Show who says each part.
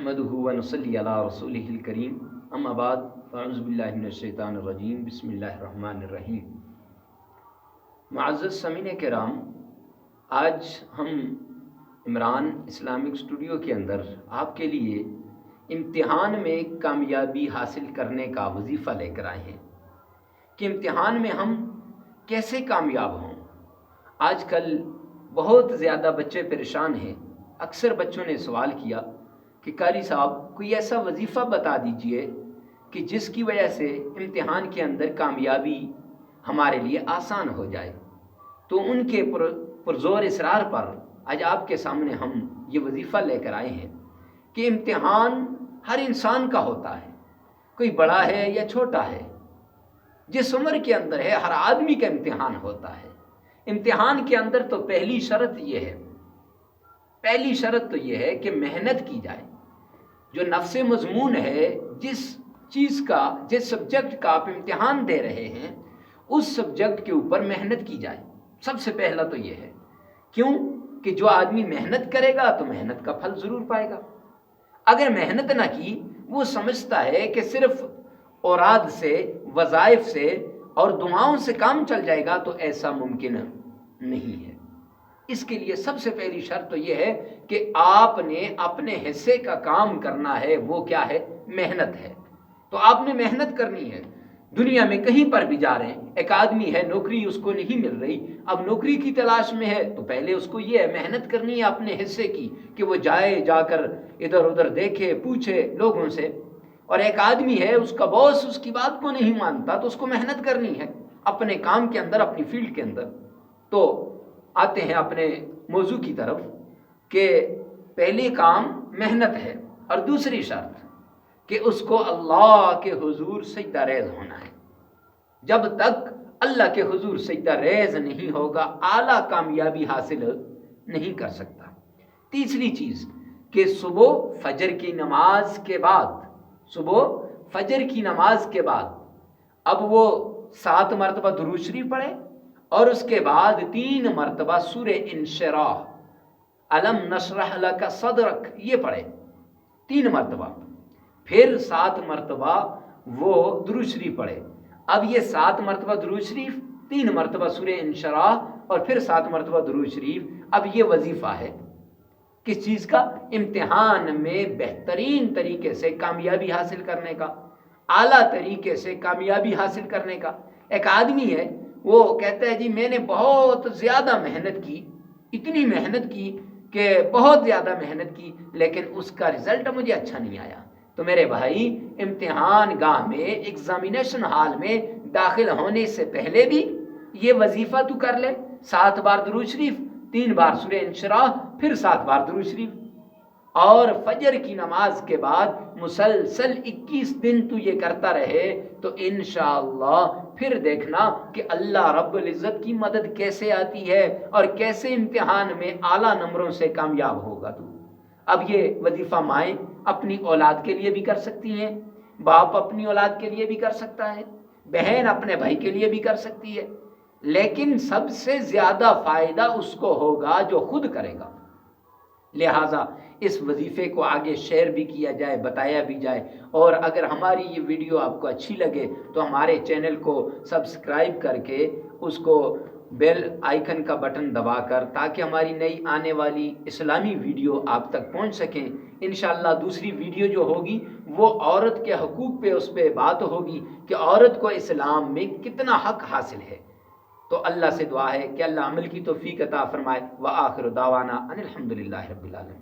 Speaker 1: نحمده ونصلی علی رسولہ الکریم اما بعد فاعوذ باللہ من الشیطان الرجیم بسم اللہ الرحمن الرحیم۔ معزز سامعین کرام، آج ہم عمران اسلامک اسٹوڈیو کے اندر آپ کے لیے امتحان میں کامیابی حاصل کرنے کا وظیفہ لے کر آئے ہیں کہ امتحان میں ہم کیسے کامیاب ہوں۔ آج کل بہت زیادہ بچے پریشان ہیں۔ اکثر بچوں نے سوال کیا کہ قاری صاحب کوئی ایسا وظیفہ بتا دیجئے کہ جس کی وجہ سے امتحان کے اندر کامیابی ہمارے لیے آسان ہو جائے۔ تو ان کے پرزور اصرار پر آج آپ کے سامنے ہم یہ وظیفہ لے کر آئے ہیں کہ امتحان ہر انسان کا ہوتا ہے، کوئی بڑا ہے یا چھوٹا ہے، جس عمر کے اندر ہے ہر آدمی کا امتحان ہوتا ہے۔ امتحان کے اندر تو پہلی شرط یہ ہے کہ محنت کی جائے۔ جو نفس مضمون ہے، جس سبجیکٹ کا آپ امتحان دے رہے ہیں اس سبجیکٹ کے اوپر محنت کی جائے۔ سب سے پہلا تو یہ ہے، کیوں کہ جو آدمی محنت کرے گا تو محنت کا پھل ضرور پائے گا۔ اگر محنت نہ کی، وہ سمجھتا ہے کہ صرف اوراد سے، وظائف سے اور دعاؤں سے کام چل جائے گا، تو ایسا ممکن نہیں ہے۔ اس کے لیے سب سے پہلی شرط تو یہ ہے کہ آپ نے اپنے حصے کا کام کرنا ہے۔ وہ کیا ہے؟ محنت ہے۔ تو آپ نے محنت کرنی ہے۔ دنیا میں کہیں پر بھی جا رہے ہیں، ایک آدمی ہے، نوکری اس کو نہیں مل رہی، اب نوکری کی تلاش میں ہے، تو پہلے اس کو یہ ہے محنت کرنی ہے اپنے حصے کی، کہ وہ جا کر ادھر ادھر دیکھے، پوچھے لوگوں سے۔ اور ایک آدمی ہے، اس کا باس اس کی بات کو نہیں مانتا، تو اس کو محنت کرنی ہے اپنے کام کے اندر، اپنی فیلڈ کے اندر۔ تو آتے ہیں اپنے موضوع کی طرف کہ پہلی کام محنت ہے، اور دوسری شرط کہ اس کو اللہ کے حضور سجدہ ریز ہونا ہے۔ جب تک اللہ کے حضور سجدہ ریز نہیں ہوگا، اعلیٰ کامیابی حاصل نہیں کر سکتا۔ تیسری چیز کہ صبح فجر کی نماز کے بعد اب وہ 7 مرتبہ درود شریف پڑھے، اور اس کے بعد 3 مرتبہ سورہ انشراح، الم نشرح لک صدرک، یہ پڑھے 3 مرتبہ، پھر 7 مرتبہ وہ درود شریف پڑھے۔ اب یہ 7 مرتبہ درود شریف، 3 مرتبہ سورہ انشراح اور پھر 7 مرتبہ درود شریف، اب یہ وظیفہ ہے کس چیز کا؟ امتحان میں بہترین طریقے سے کامیابی حاصل کرنے کا، اعلیٰ طریقے سے کامیابی حاصل کرنے کا۔ ایک آدمی ہے، وہ کہتا ہے جی میں نے بہت زیادہ محنت کی، اتنی محنت کی کہ بہت زیادہ محنت کی، لیکن اس کا رزلٹ مجھے اچھا نہیں آیا۔ تو میرے بھائی، امتحان گاہ میں، ایگزامینیشن ہال میں داخل ہونے سے پہلے بھی یہ وظیفہ تو کر لے، 7 بار درود شریف، 3 بار سورہ انشراح، پھر 7 بار درود شریف، اور فجر کی نماز کے بعد مسلسل 21 دن تو یہ کرتا رہے، تو انشاءاللہ پھر دیکھنا کہ اللہ رب العزت کی مدد کیسے آتی ہے اور کیسے امتحان میں اعلیٰ نمبروں سے کامیاب ہوگا تو۔ اب یہ وظیفہ مائیں اپنی اولاد کے لیے بھی کر سکتی ہیں، باپ اپنی اولاد کے لیے بھی کر سکتا ہے، بہن اپنے بھائی کے لیے بھی کر سکتی ہے، لیکن سب سے زیادہ فائدہ اس کو ہوگا جو خود کرے گا۔ لہٰذا اس وظیفے کو آگے شیئر بھی کیا جائے، بتایا بھی جائے، اور اگر ہماری یہ ویڈیو آپ کو اچھی لگے تو ہمارے چینل کو سبسکرائب کر کے اس کو بیل آئیکن کا بٹن دبا کر، تاکہ ہماری نئی آنے والی اسلامی ویڈیو آپ تک پہنچ سکیں۔ انشاءاللہ دوسری ویڈیو جو ہوگی وہ عورت کے حقوق پہ، اس پہ بات ہوگی کہ عورت کو اسلام میں کتنا حق حاصل ہے۔ تو اللہ سے دعا ہے کہ اللہ عمل کی توفیق عطا فرمائے۔ وآخر دعوانا ان الحمدللہ رب العالمین۔